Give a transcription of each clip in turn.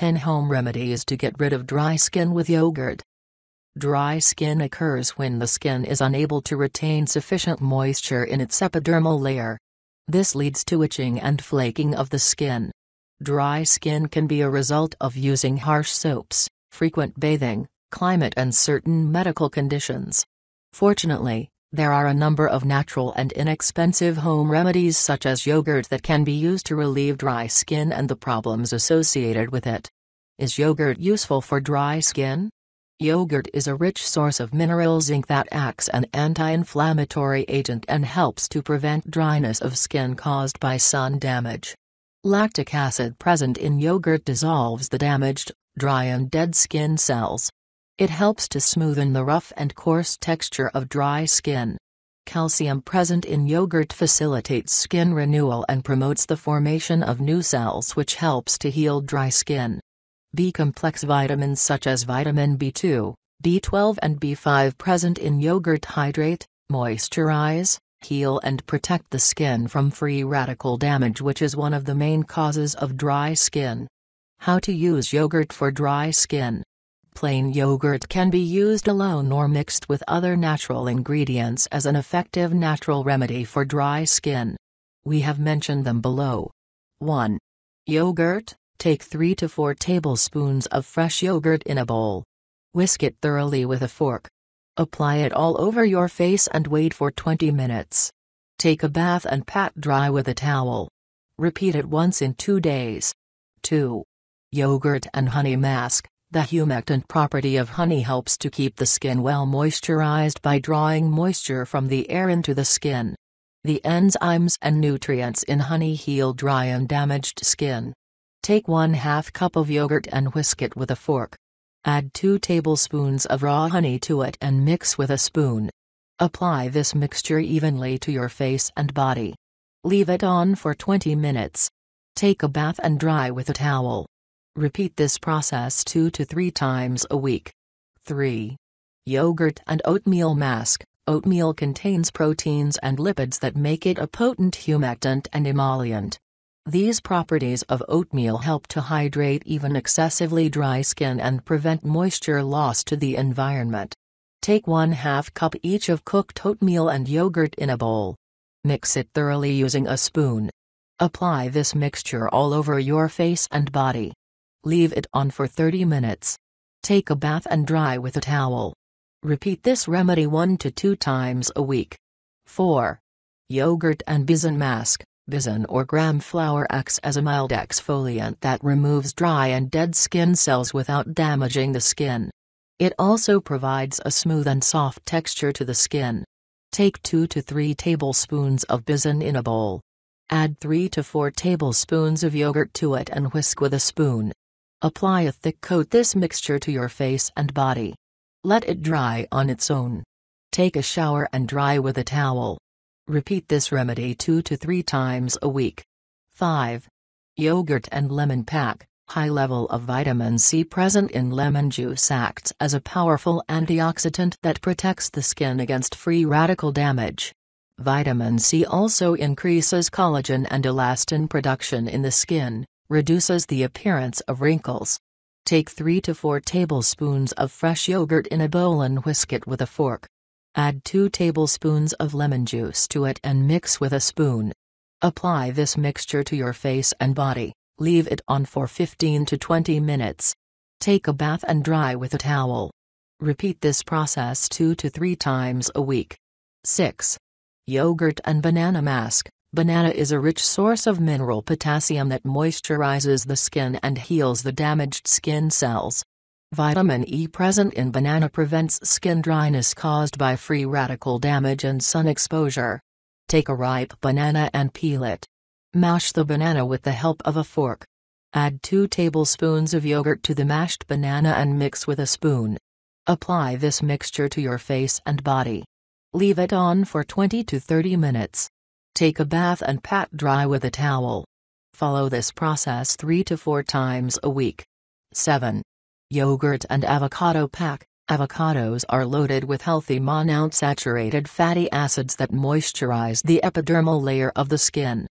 10 Home Remedies to get rid of dry skin with yogurt. Dry skin occurs when the skin is unable to retain sufficient moisture in its epidermal layer. This leads to itching and flaking of the skin. Dry skin can be a result of using harsh soaps, frequent bathing, climate, and certain medical conditions. Fortunately, there are a number of natural and inexpensive home remedies such as yogurt that can be used to relieve dry skin and the problems associated with it. Is yogurt useful for dry skin? Yogurt is a rich source of mineral zinc that acts as an anti-inflammatory agent and helps to prevent dryness of skin caused by sun damage. Lactic acid present in yogurt dissolves the damaged, dry and dead skin cells. It helps to smoothen the rough and coarse texture of dry skin. Calcium present in yogurt facilitates skin renewal and promotes the formation of new cells, which helps to heal dry skin. B-complex vitamins such as vitamin B2, B12 and B5 present in yogurt hydrate, moisturize, heal and protect the skin from free radical damage, which is one of the main causes of dry skin. How to use yogurt for dry skin. Plain yogurt can be used alone or mixed with other natural ingredients as an effective natural remedy for dry skin. We have mentioned them below. 1. Yogurt. Take 3 to 4 tablespoons of fresh yogurt in a bowl. Whisk it thoroughly with a fork. Apply it all over your face and wait for 20 minutes. Take a bath and pat dry with a towel. Repeat it once in 2 days. 2. Yogurt and honey mask. The humectant property of honey helps to keep the skin well moisturized by drawing moisture from the air into the skin. The enzymes and nutrients in honey heal dry and damaged skin. Take 1/2 cup of yogurt and whisk it with a fork. Add 2 tablespoons of raw honey to it and mix with a spoon. Apply this mixture evenly to your face and body. Leave it on for 20 minutes. Take a bath and dry with a towel. Repeat this process 2 to 3 times a week. 3. Yogurt and oatmeal mask. Oatmeal contains proteins and lipids that make it a potent humectant and emollient. These properties of oatmeal help to hydrate even excessively dry skin and prevent moisture loss to the environment. Take 1/2 cup each of cooked oatmeal and yogurt in a bowl. Mix it thoroughly using a spoon. Apply this mixture all over your face and body. Leave it on for 30 minutes. Take a bath and dry with a towel. Repeat this remedy 1 to 2 times a week. 4. Yogurt and bison mask. Bison or gram flour acts as a mild exfoliant that removes dry and dead skin cells without damaging the skin. It also provides a smooth and soft texture to the skin. Take 2 to 3 tablespoons of bison in a bowl. Add 3 to 4 tablespoons of yogurt to it and whisk with a spoon. Apply a thick coat this mixture to your face and body. Let it dry on its own. Take a shower and dry with a towel. Repeat this remedy 2 to 3 times a week. 5. Yogurt and lemon pack. High level of vitamin C present in lemon juice acts as a powerful antioxidant that protects the skin against free radical damage. Vitamin C also increases collagen and elastin production in the skin, reduces the appearance of wrinkles. Take 3 to 4 tablespoons of fresh yogurt in a bowl and whisk it with a fork. Add 2 tablespoons of lemon juice to it and mix with a spoon. Apply this mixture to your face and body. Leave it on for 15 to 20 minutes. Take a bath and dry with a towel. Repeat this process 2 to 3 times a week. 6. Yogurt and banana mask. Banana is a rich source of mineral potassium that moisturizes the skin and heals the damaged skin cells. Vitamin E present in banana prevents skin dryness caused by free radical damage and sun exposure. Take a ripe banana and peel it. Mash the banana with the help of a fork. Add 2 tablespoons of yogurt to the mashed banana and mix with a spoon. Apply this mixture to your face and body. Leave it on for 20 to 30 minutes. Take a bath and pat dry with a towel. Follow this process 3 to 4 times a week. 7. Yogurt and avocado pack. Avocados are loaded with healthy monounsaturated fatty acids that moisturize the epidermal layer of the skin.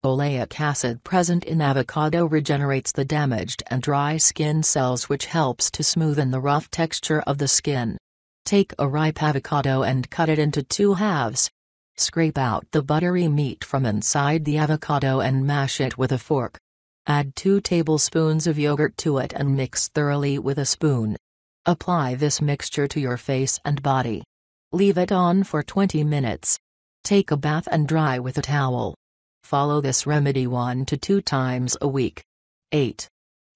Oleic acid present in avocado regenerates the damaged and dry skin cells, which helps to smoothen the rough texture of the skin. Take a ripe avocado and cut it into 2 halves. Scrape out the buttery meat from inside the avocado and mash it with a fork. Add 2 tablespoons of yogurt to it and mix thoroughly with a spoon. Apply this mixture to your face and body. Leave it on for 20 minutes. Take a bath and dry with a towel. Follow this remedy 1 to 2 times a week. 8.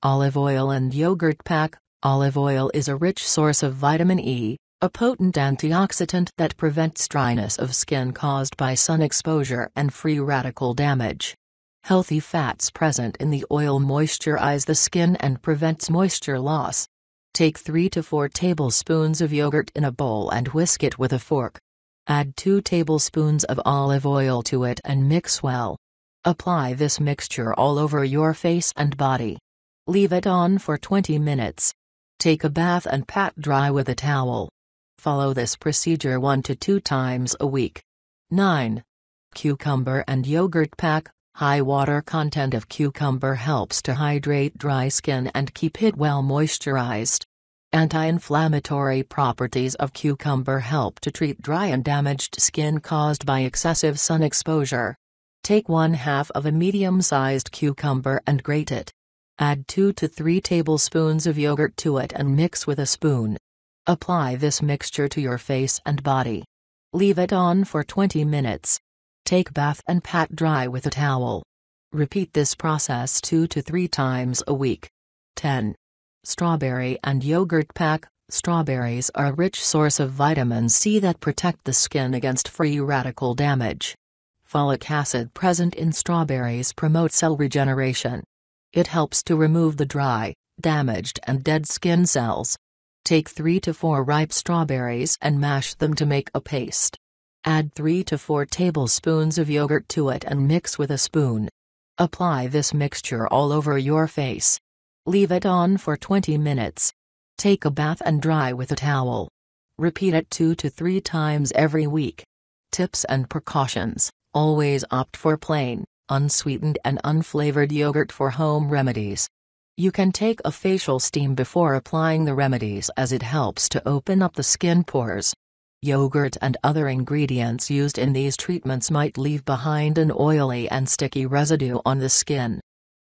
Olive oil and yogurt pack. Olive oil is a rich source of vitamin E, a potent antioxidant that prevents dryness of skin caused by sun exposure and free radical damage. Healthy fats present in the oil moisturize the skin and prevents moisture loss. Take 3 to 4 tablespoons of yogurt in a bowl and whisk it with a fork. Add 2 tablespoons of olive oil to it and mix well. Apply this mixture all over your face and body. Leave it on for 20 minutes. Take a bath and pat dry with a towel. Follow this procedure 1 to 2 times a week. 9. Cucumber and yogurt pack. High water content of cucumber helps to hydrate dry skin and keep it well moisturized. Anti-inflammatory properties of cucumber help to treat dry and damaged skin caused by excessive sun exposure. Take 1/2 of a medium-sized cucumber and grate it. Add 2 to 3 tablespoons of yogurt to it and mix with a spoon. Apply this mixture to your face and body. Leave it on for 20 minutes. Take bath and pat dry with a towel. Repeat this process 2 to 3 times a week. 10. Strawberry and yogurt pack. Strawberries are a rich source of vitamin C that protect the skin against free radical damage. Folic acid present in strawberries promotes cell regeneration. It helps to remove the dry, damaged and dead skin cells. Take 3 to 4 ripe strawberries and mash them to make a paste. Add 3 to 4 tablespoons of yogurt to it and mix with a spoon. Apply this mixture all over your face. Leave it on for 20 minutes. Take a bath and dry with a towel. Repeat it 2 to 3 times every week. Tips and precautions: always opt for plain, unsweetened and unflavored yogurt for home remedies. You can take a facial steam before applying the remedies as it helps to open up the skin pores. Yogurt and other ingredients used in these treatments might leave behind an oily and sticky residue on the skin.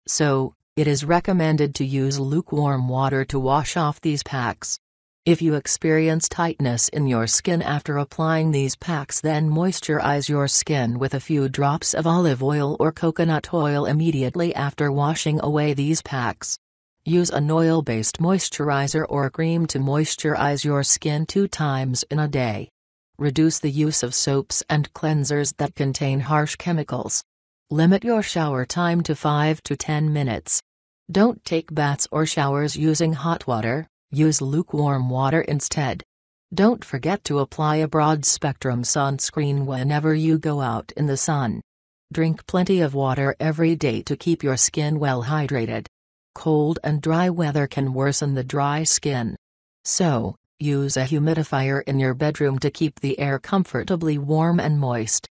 So, it is recommended to use lukewarm water to wash off these packs. If you experience tightness in your skin after applying these packs, then moisturize your skin with a few drops of olive oil or coconut oil immediately after washing away these packs. Use an oil-based moisturizer or cream to moisturize your skin 2 times in a day. Reduce the use of soaps and cleansers that contain harsh chemicals. Limit your shower time to 5 to 10 minutes. Don't take baths or showers using hot water, use lukewarm water instead. Don't forget to apply a broad-spectrum sunscreen whenever you go out in the sun. Drink plenty of water every day to keep your skin well hydrated. Cold and dry weather can worsen the dry skin. So, use a humidifier in your bedroom to keep the air comfortably warm and moist.